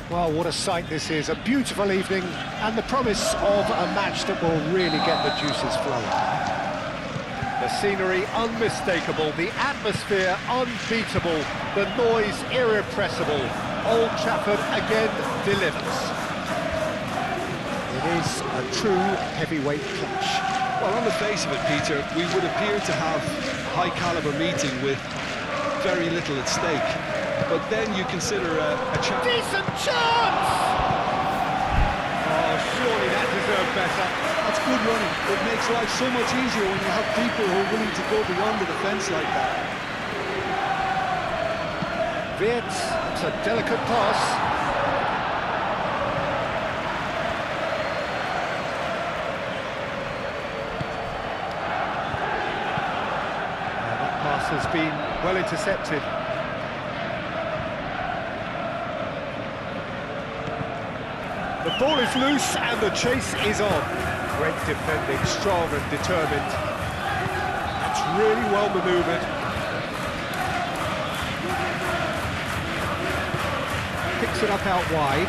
Well, what a sight this is, a beautiful evening and the promise of a match that will really get the juices flowing. The scenery unmistakable, the atmosphere unbeatable, the noise irrepressible. Old Trafford again delivers. It is a true heavyweight clash. Well, on the face of it, Peter, we would appear to have a high-caliber meeting with very little at stake. But then you consider a chance. Decent chance! Oh, surely that deserved better. That's good running. It makes life so much easier when you have people who are willing to go beyond the defence like that. Wirtz, it's a delicate pass. That pass has been well intercepted. The ball is loose and the chase is on. Great defending, strong and determined. That's really well manoeuvred. Picks it up out wide.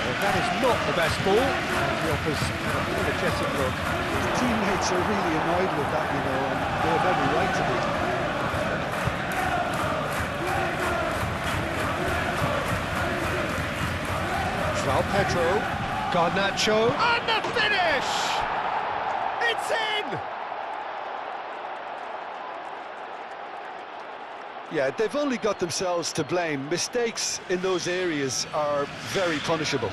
Well, that is not the best ball. And he offers an apologetic look. His teammates are really annoyed with that, you know, and they have every right to be. Pedro, Garnacho, and the finish! It's in! Yeah, they've only got themselves to blame. Mistakes in those areas are very punishable.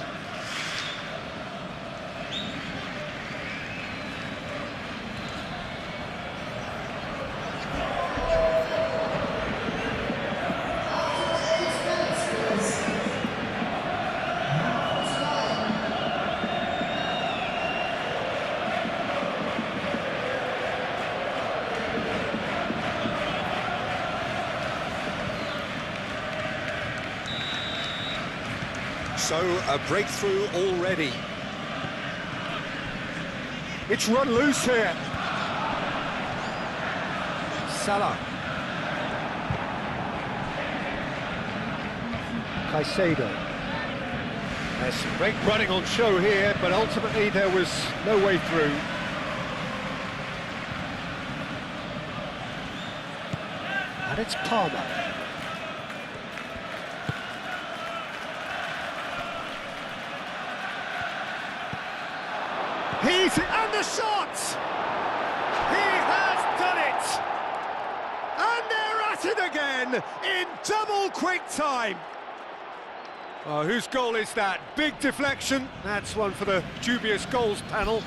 So, a breakthrough already. It's run loose here. Salah. Caicedo. There's some great running on show here, but ultimately there was no way through. And it's Palmer. And the shot! He has done it! And they're at it again in double quick time. Oh, whose goal is that? Big deflection. That's one for the dubious goals panel.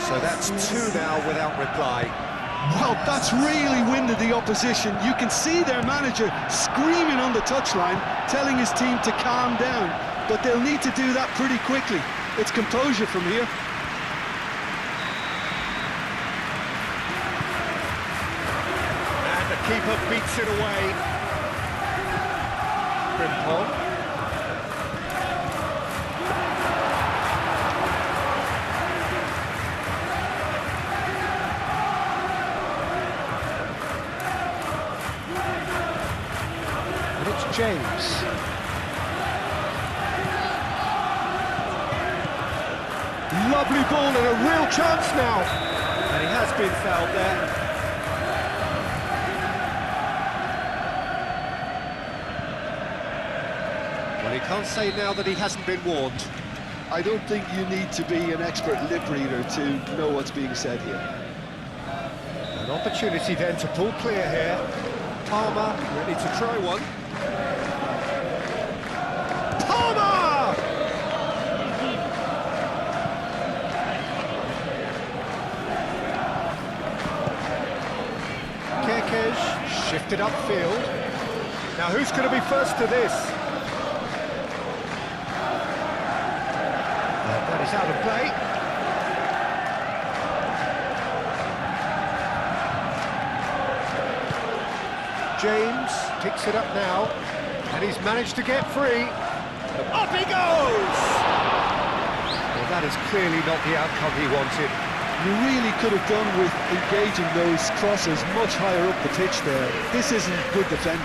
So that's two now without reply. Well, that's really winded the opposition. You can see their manager screaming on the touchline, telling his team to calm down. But they'll need to do that pretty quickly. It's composure from here. And the keeper beats it away. Frimpong. James. Lovely ball and a real chance now. And he has been fouled there. Well, he can't say now that he hasn't been warned. I don't think you need to be an expert lip reader to know what's being said here. An opportunity then to pull clear here. Palmer ready to try one. Shifted upfield. Now who's going to be first to this? That is out of play. James picks it up now, and he's managed to get free. Up he goes! Well, that is clearly not the outcome he wanted. You really could have done with engaging those crosses much higher up the pitch there. This isn't good defending.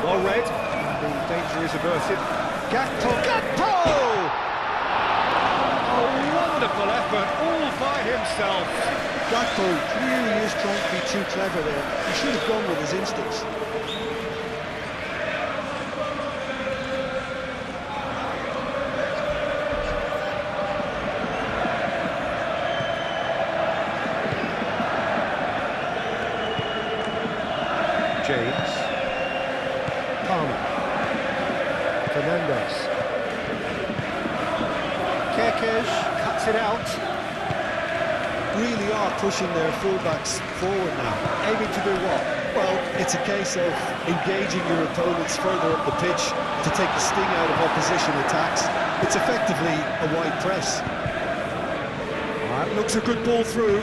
Well read. The danger is averted. Gakpo! A wonderful effort, all by himself. Gakpo really is trying to be too clever there. He should have gone with his instincts. James. Palmer. Fernandes. Kerkez cuts it out. Really are pushing their fullbacks forward now. Aiming to do what? Well, it's a case of engaging your opponents further up the pitch to take the sting out of opposition attacks. It's effectively a wide press. That looks a good ball through.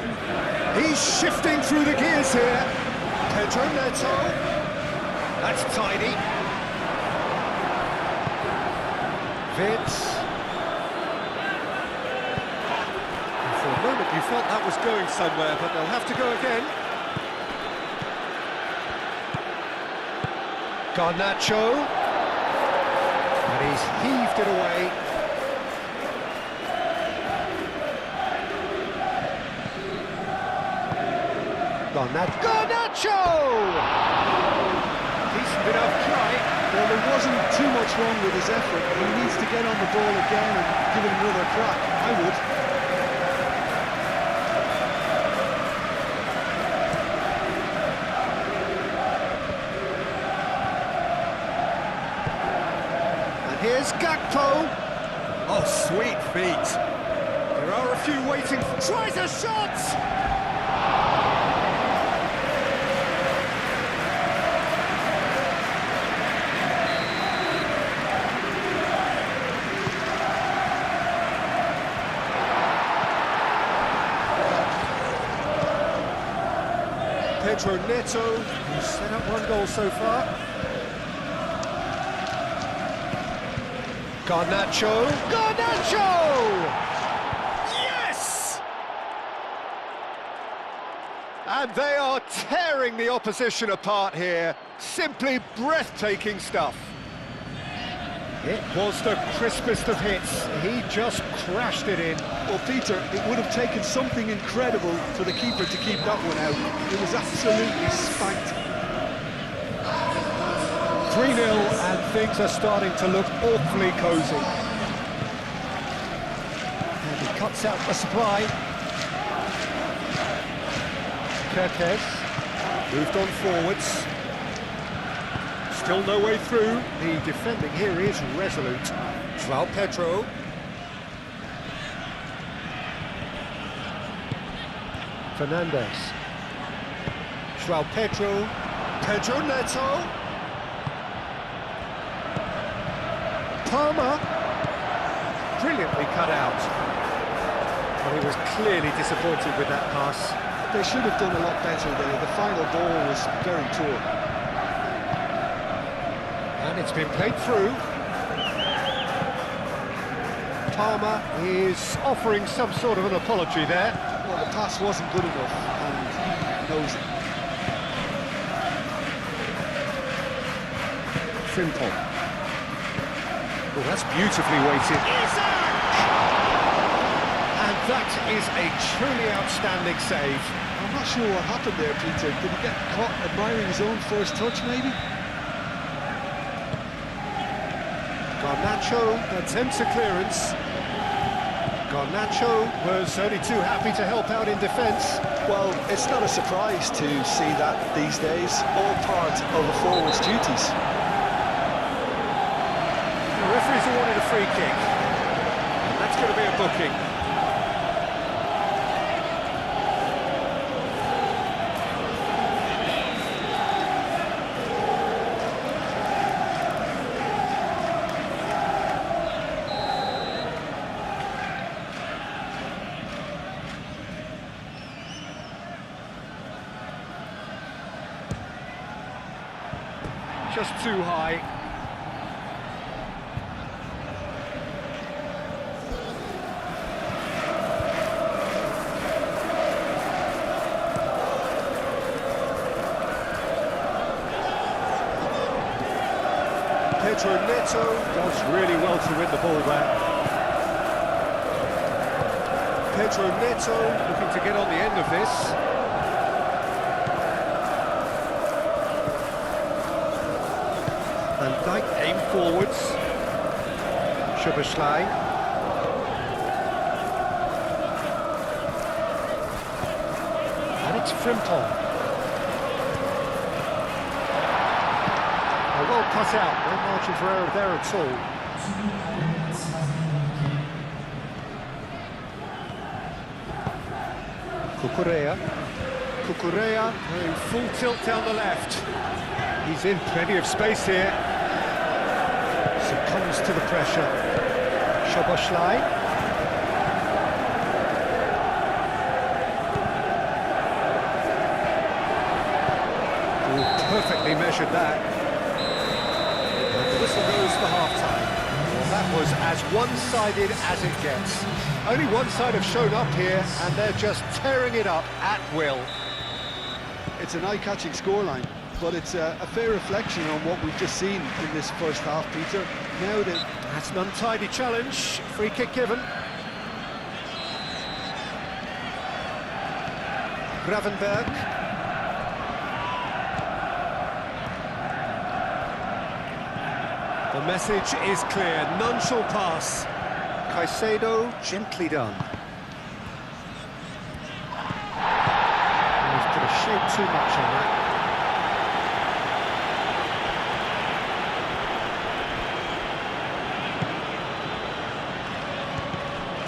He's shifting through the gears here. Pedro Neto. That's tidy. Vince. For a moment you felt that was going somewhere, but they'll have to go again. Garnacho. And he's heaved it away. Garnacho! Decent enough try. Well, there wasn't too much wrong with his effort. He needs to get on the ball again and give it another crack. I would. And here's Gakpo. Oh, sweet feet. There are a few waiting. Tries a shot! Pedro Neto, who's set up one goal so far. Garnacho! Yes! And they are tearing the opposition apart here. Simply breathtaking stuff. It was the crispest of hits. He just crashed it in. Well, Peter, it would have taken something incredible for the keeper to keep that one out. It was absolutely spanked. 3-0 and things are starting to look awfully cosy. And he cuts out the supply. Kerkez moved on forwards. Still no way through. The defending here is resolute. João Pedro. Fernandes. João Pedro. Pedro Neto. Palmer. Brilliantly cut out. Well, he was clearly disappointed with that pass. They should have done a lot better there. The final ball was very poor. And it's been played through. Palmer is offering some sort of an apology there. Well, the pass wasn't good enough, and he knows it. Frimpong. Oh, that's beautifully weighted. And that is a truly outstanding save. I'm not sure what happened there, Peter. Did he get caught admiring his own first touch, maybe? Garnacho attempts a clearance. Garnacho was only too happy to help out in defence. Well, it's not a surprise to see that these days. All part of a forward's duties. The referee's awarded a free kick. And that's going to be a booking. just too high. Pedro Neto does really well to win the ball there. Pedro Neto looking to get on the end of this. Van Dijk aim forwards. Szoboszlai. And it's Frimpong. Well cut out, no margin for error there at all. Cucurella going full tilt down the left. He's in plenty of space here. Succumbs to the pressure. Szoboszlai. Perfectly measured that. Whistle goes for half-time. Well, that was as one-sided as it gets. Only one side have shown up here, and they're just tearing it up at will. It's an eye-catching scoreline, but it's a fair reflection on what we've just seen in this first half, Peter. Now that... That's an untidy challenge. Free kick given. Gravenberg. The message is clear, none shall pass. Caicedo, gently done. He's put a shade too much on that.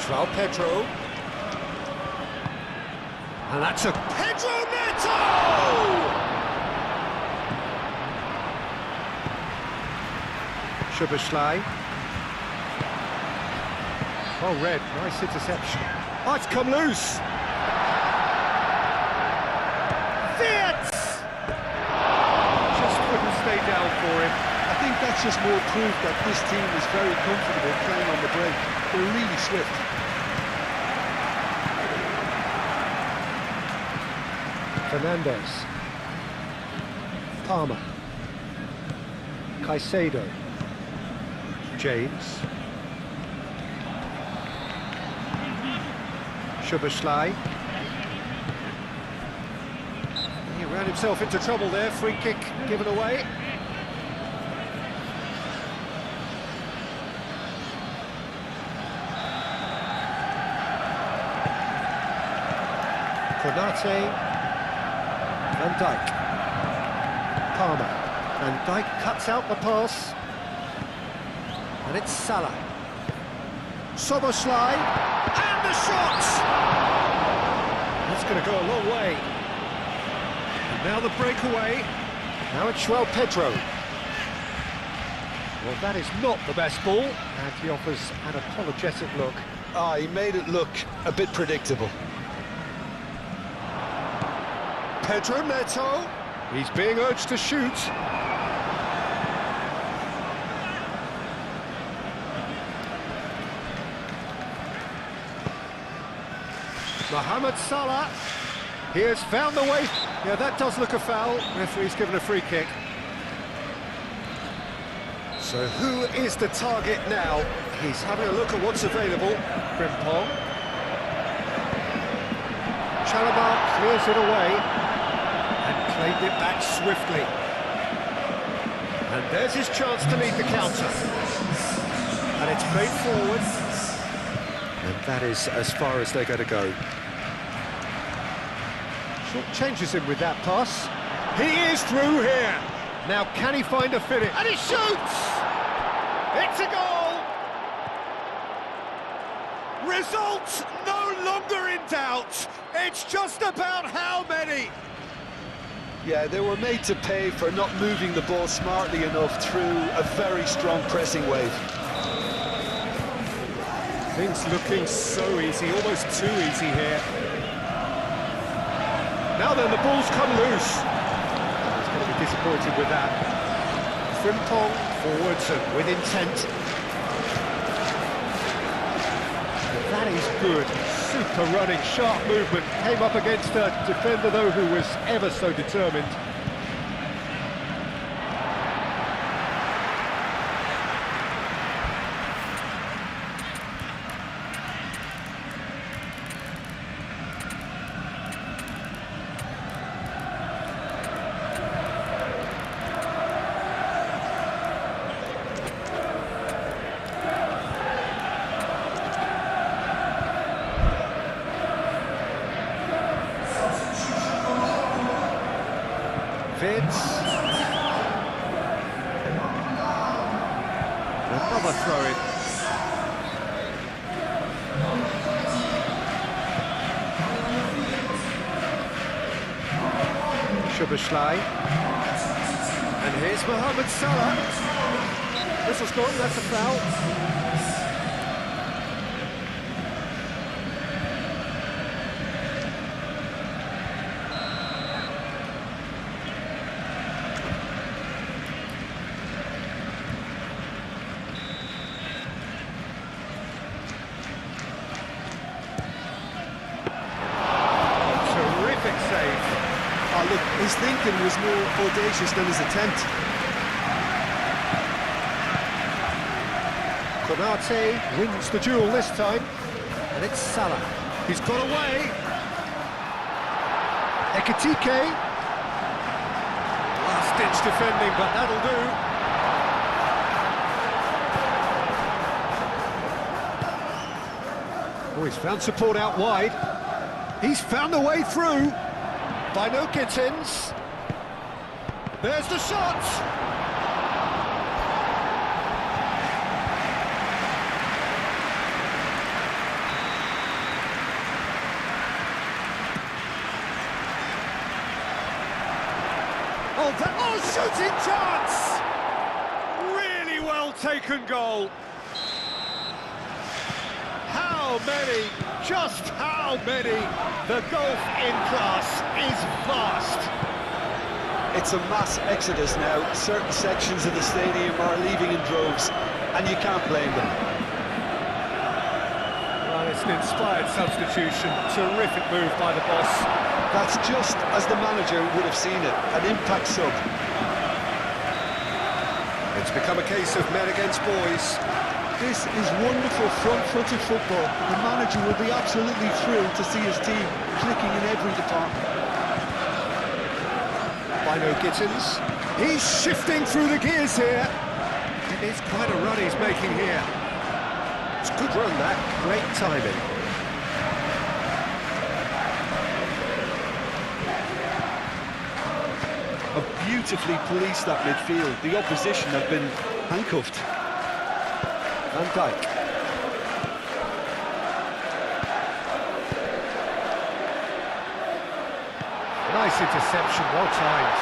João Pedro. And that's a Pedro Neto! Szoboszlai. Oh, red, nice interception. Oh, it's come loose. Fiat! Just couldn't stay down for him. I think that's just more proof that this team is very comfortable playing on the break. They're really swift. Fernandez. Palmer. Caicedo. James. Szoboszlai. He ran himself into trouble there, free kick given away. Konate. Van Dijk. Palmer. Van Dijk cuts out the pass. And it's Salah. Szoboszlai. And the shot! That's going to go a long way. And now the breakaway. Now it's João Pedro. Well, that is not the best ball. And he offers an apologetic look. Ah, he made it look a bit predictable. Pedro Neto. He's being urged to shoot. Mohamed Salah. He has found the way. Yeah, that does look a foul. Referee's given a free kick. So who is the target now? He's having a look at what's available. Frimpong. Chalobah clears it away and claimed it back swiftly. And there's his chance to lead the counter. And it's played forward. And that is as far as they're going to go. Short changes him with that pass. He is through here. Now can he find a finish? And he shoots! It's a goal! Result no longer in doubt. It's just about how many. Yeah, they were made to pay for not moving the ball smartly enough through a very strong pressing wave. Things looking so easy, almost too easy here. Now then, the ball's come loose. He's going to be disappointed with that. Frimpong forwards and with intent. That is good. Super running, sharp movement. Came up against a defender, though, who was ever so determined. Another throw-in. Szoboszlai. And here's Mohamed Salah. Whistle's gone, that's a foul. Look, his thinking was more audacious than his attempt. Konate wins the duel this time, and it's Salah. He's got away. Ekitike. Last-ditch defending, but that'll do. Oh, he's found support out wide. He's found a way through. By no Gittins. There's the shot! Oh, shooting chance! Really well taken goal. How many? Just how many? The gulf in class is vast. It's a mass exodus now. Certain sections of the stadium are leaving in droves, and you can't blame them. Well, it's an inspired substitution. Terrific move by the boss. That's just as the manager would have seen it, an impact sub. It's become a case of men against boys. This is wonderful front-footed football. The manager will be absolutely thrilled to see his team clicking in every department. By no Gittins. He's shifting through the gears here. It is quite a run he's making here. It's a good run, that. Great timing. Have beautifully policed that midfield. The opposition have been handcuffed. Van Dijk. Nice interception, well timed.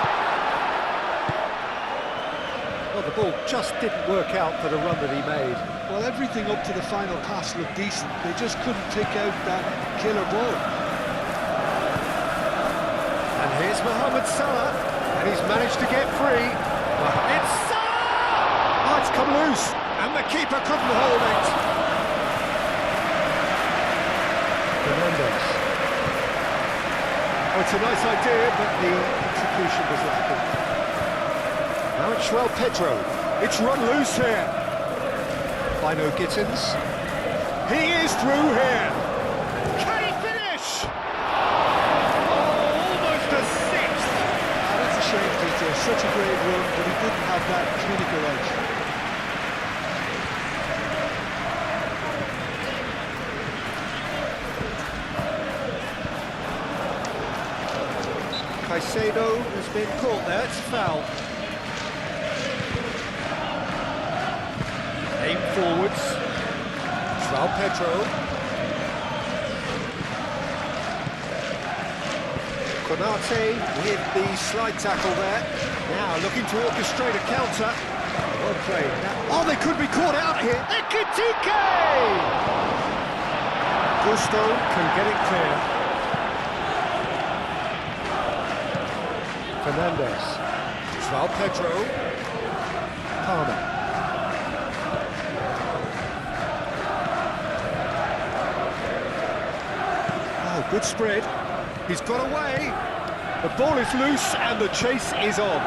Well, the ball just didn't work out for the run that he made. Well, everything up to the final pass looked decent. They just couldn't pick out that killer ball. And here's Mohamed Salah, and he's managed to get free. It's Salah! Oh, it's come loose. And the keeper couldn't hold it. Fernandes. Oh, it's a nice idea, but the execution was lacking. Now it's João Pedro. It's run loose here. By no Gittins. He is through here. Can he finish? Oh, almost a sixth. Oh, that's a shame, Peter. Such a great run, but he didn't have that clinical edge. Caicedo has been caught there, it's a foul. Aim forwards. João Pedro. Konate with the slide tackle there. Now looking to orchestrate a counter. Well played. Oh, they could be caught out here. Ekitike! Gusto can get it clear. Fernandes. João Pedro. Palmer. Oh, good spread. He's got away. The ball is loose and the chase is on.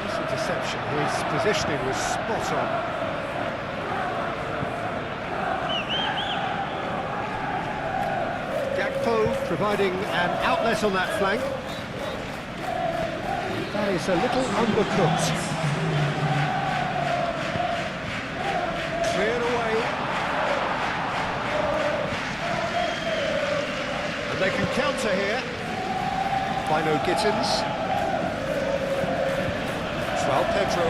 This interception, his positioning was spot on. Providing an outlet on that flank. That is a little undercooked. Cleared away. And they can counter here. Bino Gittins. João Pedro.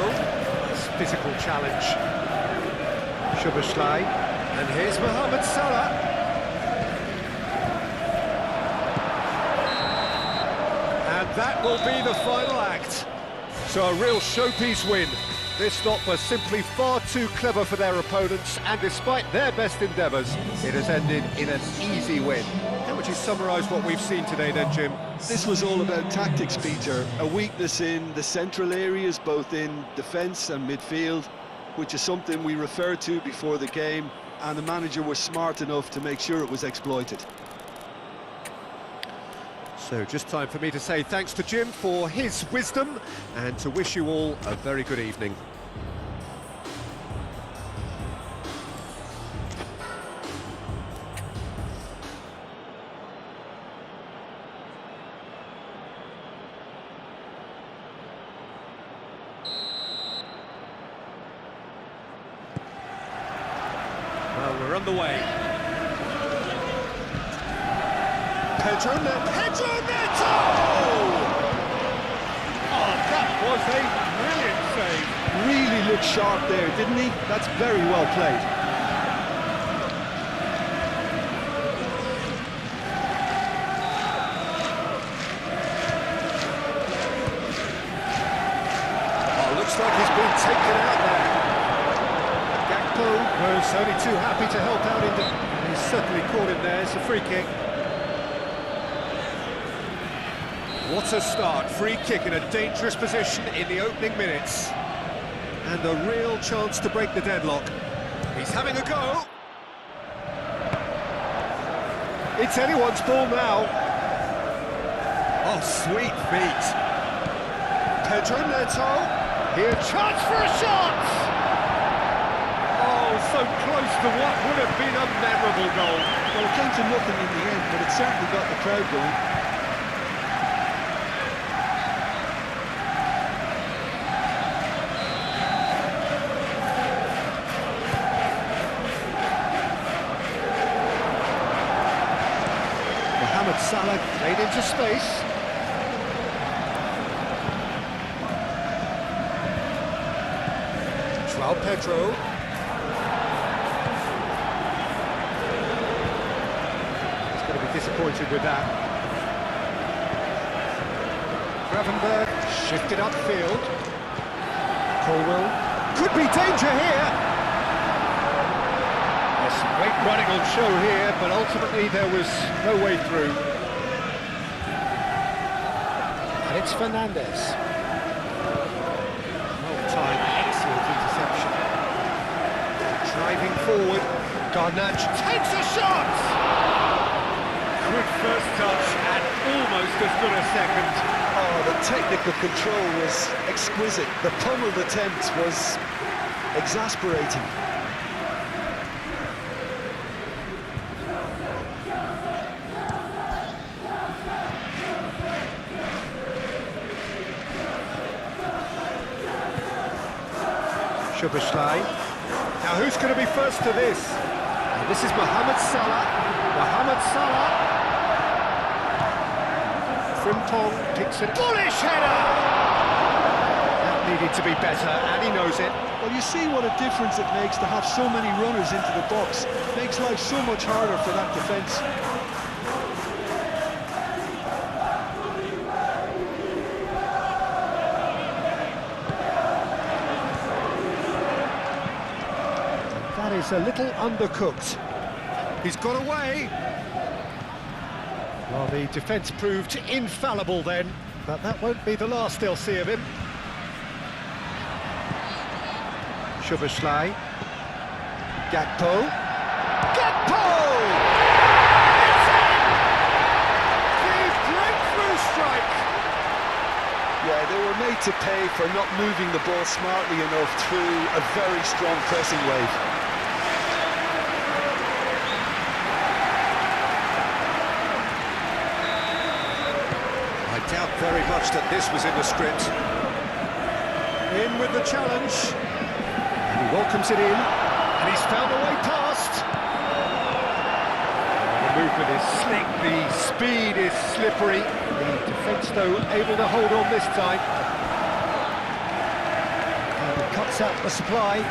This physical challenge. Szoboszlai. And here's Mohamed Salah. That will be the final act. So a real showpiece win. This stop was simply far too clever for their opponents, and despite their best endeavours, it has ended in an easy win. How would you summarise what we've seen today then, Jim? This was all about tactics, Peter. A weakness in the central areas, both in defence and midfield, which is something we referred to before the game, and the manager was smart enough to make sure it was exploited. So just time for me to say thanks to Jim for his wisdom and to wish you all a very good evening. Well, we're on the way. Peterson! Oh, that was a brilliant save. Really looked sharp there, didn't he? That's very well played. Oh, looks like he's been taken out there. Gakpo was only too happy to help out in the... He's certainly caught him there. It's a free kick. What a start, free kick in a dangerous position in the opening minutes. And a real chance to break the deadlock. He's having a go. It's anyone's ball now. Oh, sweet feet. Pedro Neto. Here, chance for a shot! Oh, so close to what would have been a memorable goal. Well, it came to nothing in the end, but it certainly got the crowd going. Salah played into space. João Pedro. He's going to be disappointed with that. Gravenberg shifted upfield. Colwell. Could be danger here. Yes, great running on show here, but ultimately there was no way through. It's Fernandez. Well-timed, excellent interception. Driving forward, Garnacho takes a shot! Quick first touch and almost as good a second. Oh, the technical control was exquisite. The pummeled attempt was exasperating. Szoboszlai. Now who's going to be first to this? And this is Mohamed Salah. Mohamed Salah. Frimpong kicks it. Bullish header! That needed to be better, and he knows it. Well, you see what a difference it makes to have so many runners into the box. It makes life so much harder for that defence. That is a little undercooked. He's got away. Well, the defence proved infallible then, but that won't be the last they'll see of him. Szoboszlai. Gakpo. Gakpo! It's in! The breakthrough strike! Yeah, they were made to pay for not moving the ball smartly enough through a very strong pressing wave. I doubt very much that this was in the script. In with the challenge. And he welcomes it in. And he's found a way past. The movement is slick, the speed is slippery. The defence, though, able to hold on this time. And it cuts out the supply.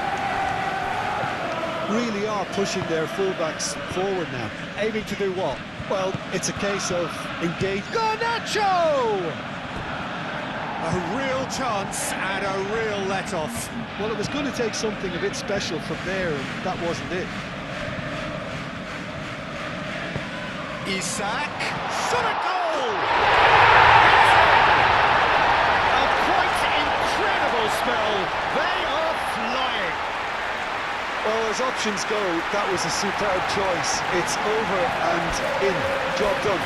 Really are pushing their fullbacks forward now. Aiming to do what? Well, it's a case of engage. Garnacho! A real chance and a real let-off. Well, it was going to take something a bit special from there, and that wasn't it. Isak, shot a goal! A quite incredible spell. They are flying. Well, as options go, that was a superb choice. It's over and in. Job done.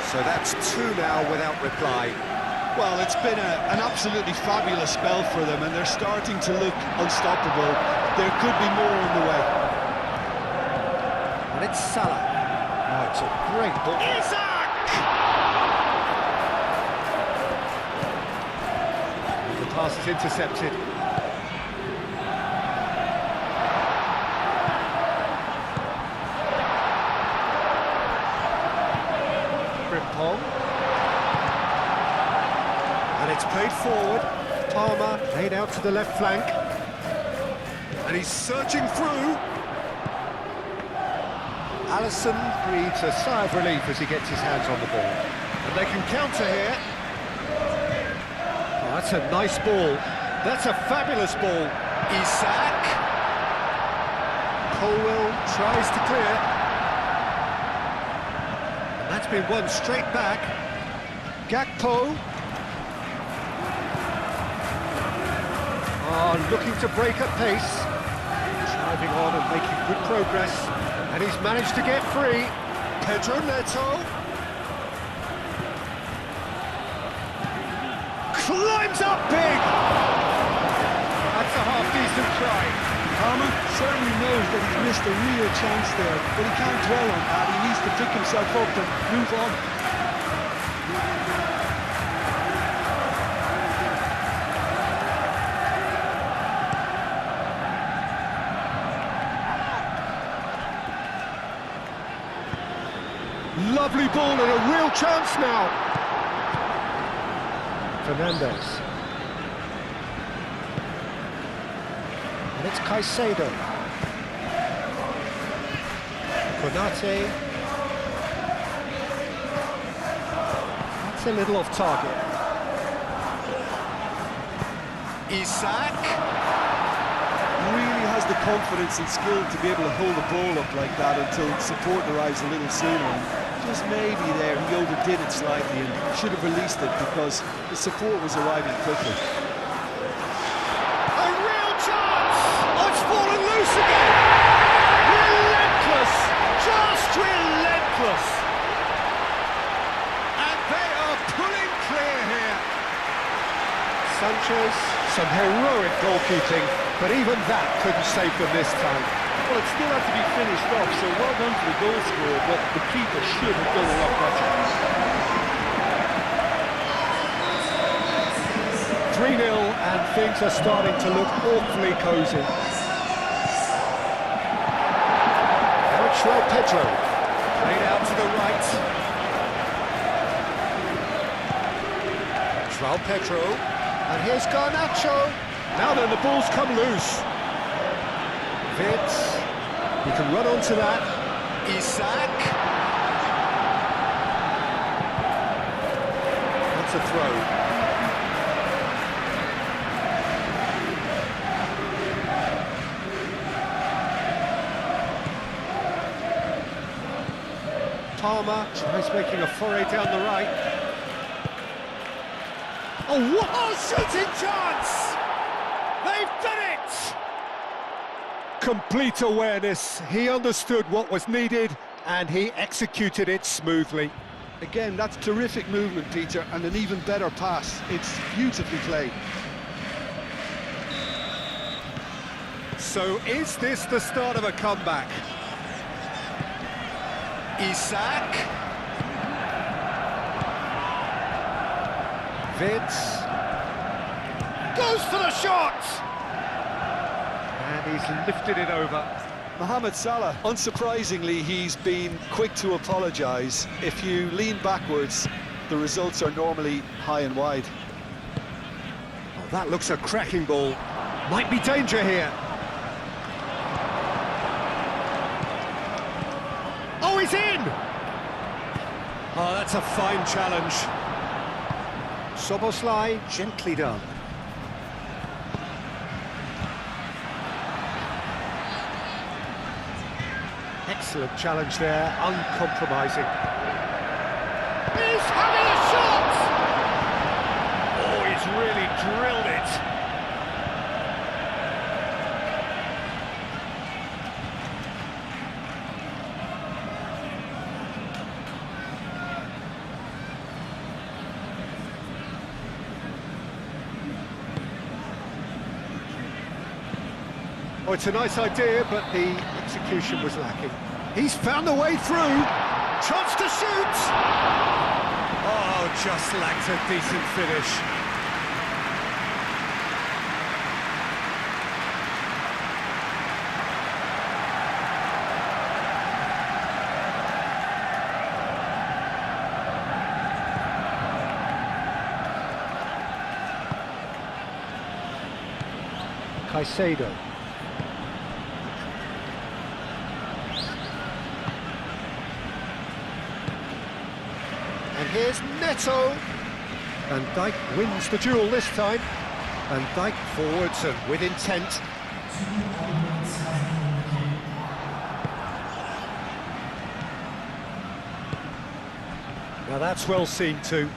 So that's two now without reply. Well, it's been an absolutely fabulous spell for them, and they're starting to look unstoppable. There could be more on the way. And it's Salah. Oh, it's a great ball. Isak! The pass is intercepted. Frimpong. And it's played forward. Palmer laid out to the left flank. And he's searching through. Alisson breathes a sigh of relief as he gets his hands on the ball. And they can counter here. Oh, that's a nice ball. That's a fabulous ball. Isak. Colwell tries to clear. And that's been won straight back. Gakpo. Oh, looking to break at pace. Driving on and making good progress. And he's managed to get free. Pedro Neto. Climbs up big! That's a half-decent try. Palmer certainly knows that he's missed a real chance there, but he can't dwell on that. He needs to pick himself up and move on. Lovely ball and a real chance now. Fernandez. And it's Caicedo. Konate. That's a little off target. Isak. Really has the confidence and skill to be able to hold the ball up like that until support arrives a little sooner. Just maybe there he overdid it slightly and should have released it because the support was arriving quickly. A real chance! Oh, it's fallen loose again! Relentless! Just relentless! And they are pulling clear here. Sanchez, some heroic goalkeeping, but even that couldn't save them this time. Well, it still had to be finished off, so well done for the goal scorer, but the keeper should have done a lot better. 3-0 and things are starting to look awfully cosy. Now it's João Pedro, played out to the right. João Pedro, and here's Garnacho. Now then, the ball's come loose. Vitz, he can run onto that. Isak. That's a throw. Palmer tries making a foray down the right. Oh, what a shooting chance! They've done it! Complete awareness. He understood what was needed and he executed it smoothly. Again, that's terrific movement, Peter, and an even better pass. It's beautifully played. So is this the start of a comeback? Isak. Vince. Goes for the shot! And he's lifted it over. Mohamed Salah, unsurprisingly, he's been quick to apologise. If you lean backwards, the results are normally high and wide. Oh, that looks a cracking ball. Might be danger here. Oh, he's in! Oh, that's a fine challenge. Soboslai, gently done. Excellent challenge there, uncompromising. He's having a shot! Oh, he's really drilled it. Oh, it's a nice idea, but the execution was lacking. He's found a way through. Chance to shoot! Oh, just lacked a decent finish. Caicedo. And here's Neto. Van Dijk wins the duel this time. Van Dijk forwards and with intent. Now that's well seen too.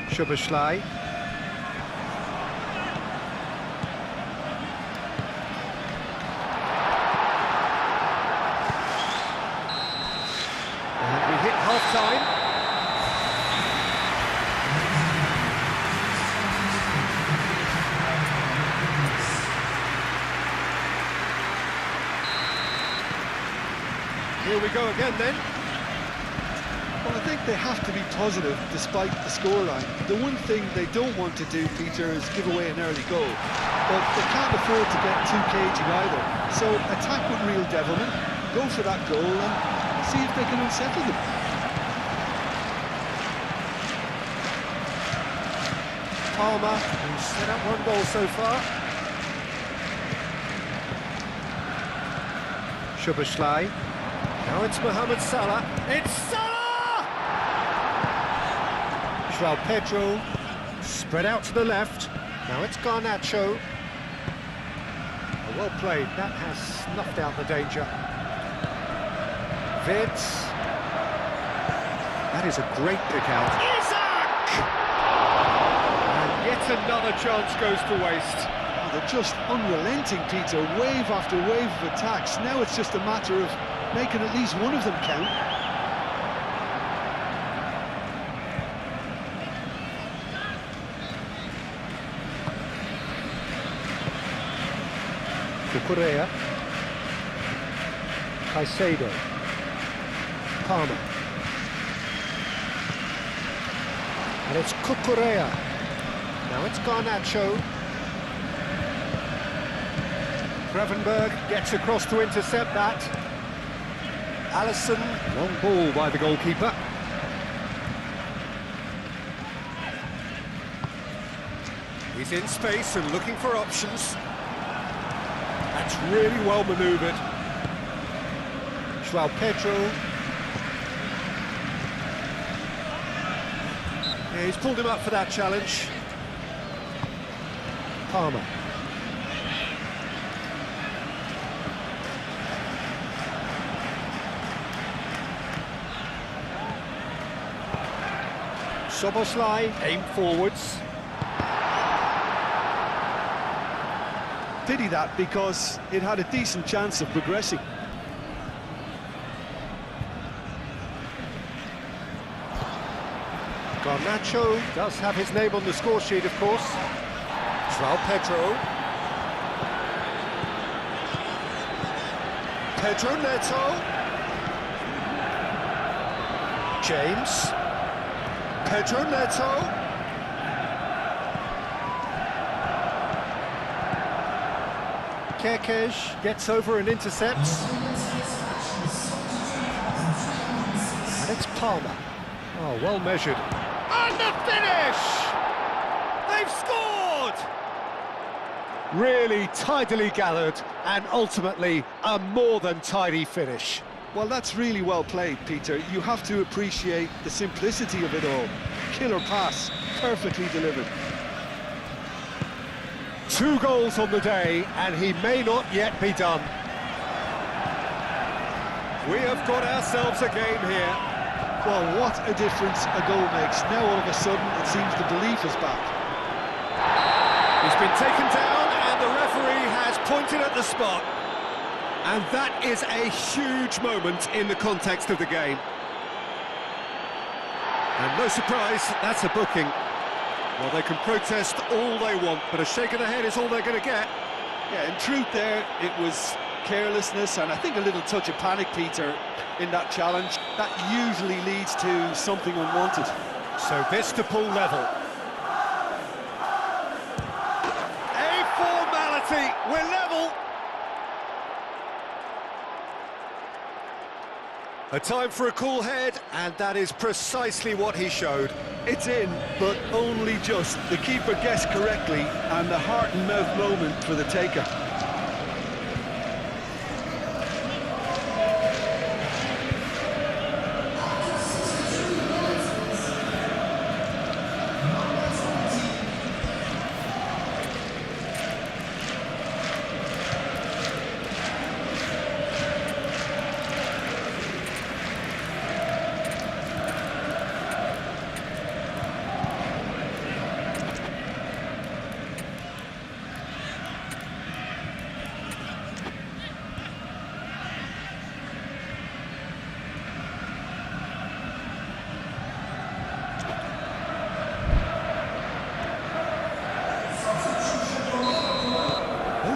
Szoboszlai. And we hit half-time. Here we go again then. Well, I think they have to be positive despite the scoreline. The one thing they don't want to do, Peter, is give away an early goal. But they can't afford to get too cagey either. So attack with real devilment, go for that goal and see if they can unsettle them. Palmer, who's set up one goal so far. Szoboszlai. Now it's Mohamed Salah. It's Salah! João Pedro, spread out to the left. Now it's Garnacho. Oh, well played, that has snuffed out the danger. Vince. That is a great pick out. Isak! And yet another chance goes to waste. Oh, they're just unrelenting, Peter, wave after wave of attacks. Now it's just a matter of making at least one of them count. Correa, Caicedo, Palmer, and it's Correa. Now it's Garnacho. Gravenberg gets across to intercept that. Alisson, long ball by the goalkeeper. He's in space and looking for options. That's really well manoeuvred. João Pedro. Yeah, he's pulled him up for that challenge. Palmer. Soboslai aim forwards. Pity that, because it had a decent chance of progressing. Garnacho does have his name on the score sheet, of course. João Pedro. Pedro Neto. James. Pedro Neto. Kerkez gets over and intercepts. And it's Palmer. Oh, well measured. And the finish! They've scored! Really tidily gathered, and ultimately a more than tidy finish. Well, that's really well played, Peter. You have to appreciate the simplicity of it all. Killer pass, perfectly delivered. 2 goals on the day, and he may not yet be done. We have got ourselves a game here. Well, what a difference a goal makes. Now all of a sudden it seems the belief is back. He's been taken down and the referee has pointed at the spot. And that is a huge moment in the context of the game. And no surprise, that's a booking. Well, they can protest all they want, but a shake of the head is all they're going to get. Yeah, in truth there, it was carelessness and I think a little touch of panic, Peter, in that challenge. That usually leads to something unwanted. So this to pull level. A formality, we're level. A time for a cool head, and that is precisely what he showed. It's in, but only just. The keeper guessed correctly, and the heart and mouth moment for the taker.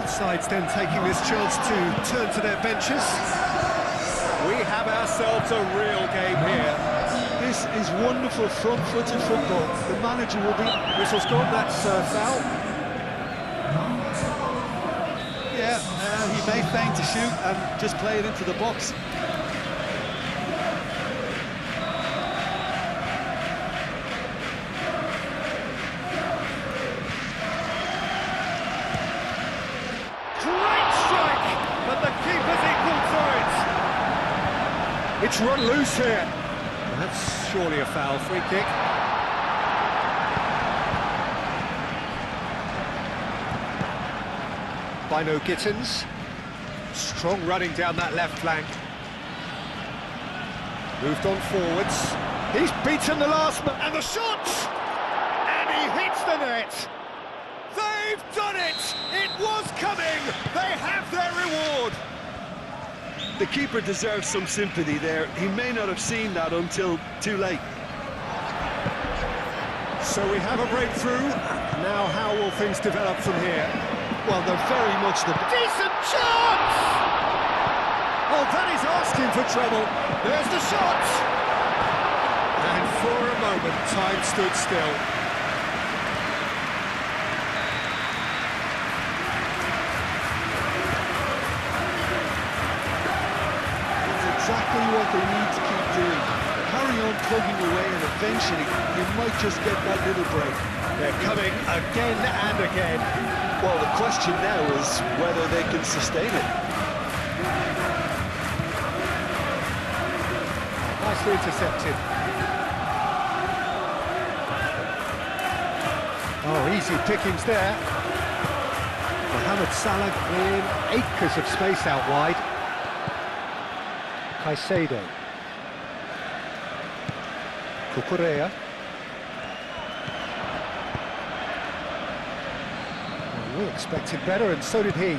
Sides then taking this chance to turn to their benches. We have ourselves a real game here. This is wonderful front-footed football. The manager will be... Whistle's gone, that's foul. Yeah, he may feign to shoot and just play it into the box. It's run loose here. That's surely a foul. Free kick. Bino Gittins. Strong running down that left flank. Moved on forwards. He's beaten the last man. And the shot! And he hits the net. They've done it! It was coming! They have their reward! The keeper deserves some sympathy there. He may not have seen that until too late. So we have a breakthrough. Now how will things develop from here? Well, they're very much the... Decent chance! Oh, that is asking for trouble. There's the shot! And for a moment, time stood still. Exactly what they need to keep doing. Carry on plugging away and eventually you might just get that little break. They're coming again and again. Well, the question now is whether they can sustain it. Nicely intercepted. Oh, easy pickings there. Mohamed Salah in acres of space out wide. Caicedo. Cucurella. We expected better, and so did he.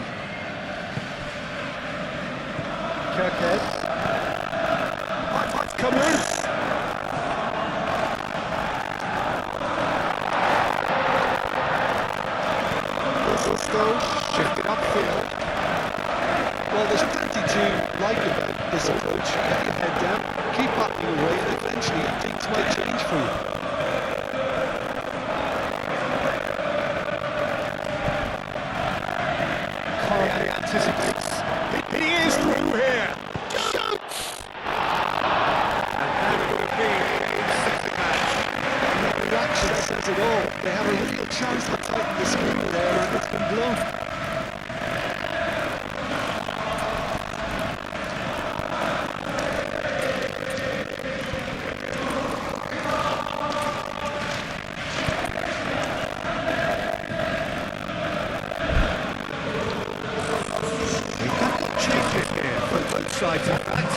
Kirkhead. It's come loose. Still shifted upfield. Well, there's plenty to like about this approach. Get your head down, keep battling away, and eventually things might change for you. Calmly anticipates. He is through here. Shoots! And that would be the catch. The reaction says it all. They have a real chance to tighten the screw there, and it's been blown. Sides of that.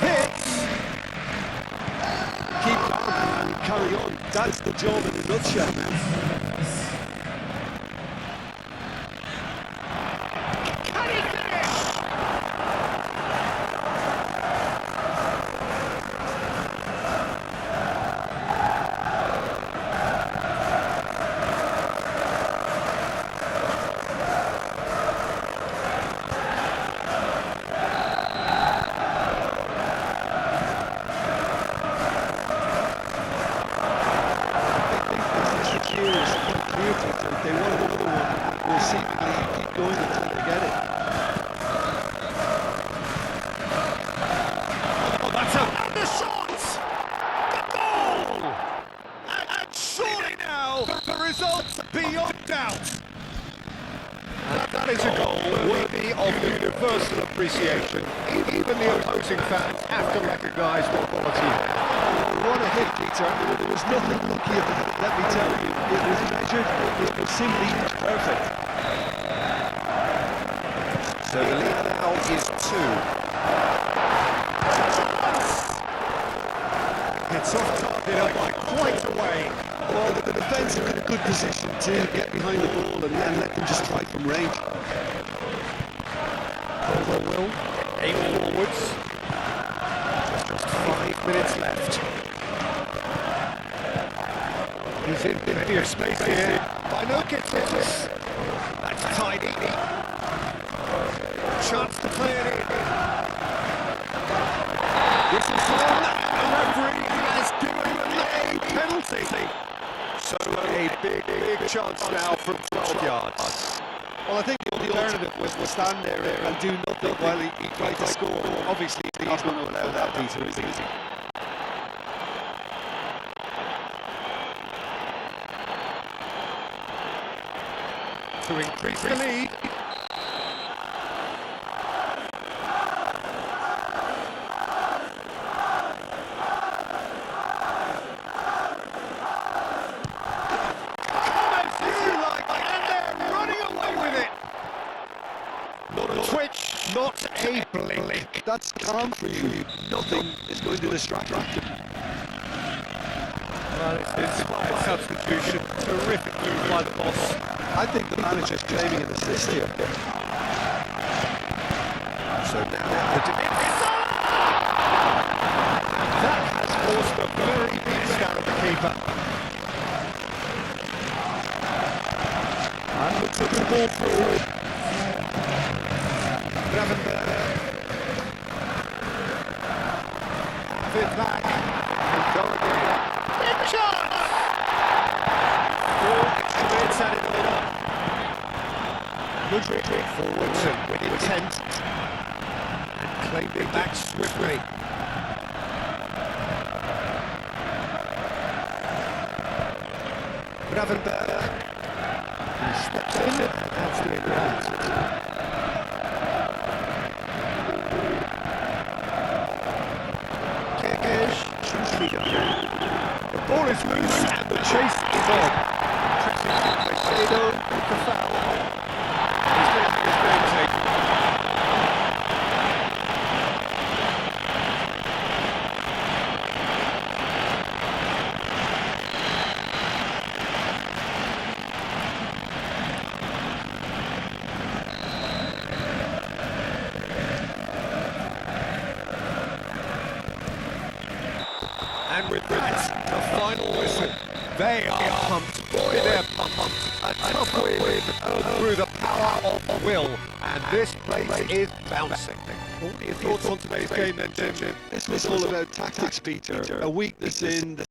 Hits! Keep calm and carry on. That's the job in a nutshell. Can he finish? They want another one, will seemingly keep going until they get it. Oh, that's a... And the shot! The goal! And surely now, the result's beyond doubt. And that is a goal worthy of universal appreciation. Even the opposing fans have to recognise the quality. What a hit, Peter. There was nothing lucky about it, let me tell you. It was measured, it was simply perfect. So the lead now is 2. It's off target by quite a way. Well, the defence are in a good position to get behind the ball and then let them just try from range. Over will, aim forwards. Just 5 minutes left. He's in plenty of space here. By no gets it. That's tidy. Chance to play it in. This is on. The referee has given a penalty. So a big chance now from 12 yards. Well, I think the alternative was to stand there and do nothing while he tried to score. Obviously, he's not going to allow that, Peter, is he? To increase the lead. Not a blink. That's calm for you. Nothing is going to distract him. Well, it's a substitution. Terrific move by the boss. I think the manager's claiming an assist here. So now that has forced a very big stab at the keeper. And looks at the ball through. Gravenberg. Have it back. And go again. Big chance! 4 extra minutes at it all. Good dribbling forwards and with intent. And claimed it back swiftly. Gravenberg. He steps in and adds the impact. The ball is loose and the chase is on. Caicedo with the foul. He's going to have his game taken. They are pumped, boy, they're pumped. A tough win through the power of will, and this place is bouncing. What are your thoughts on today's game then, Jim? This was all about tactics, Peter. A weakness in the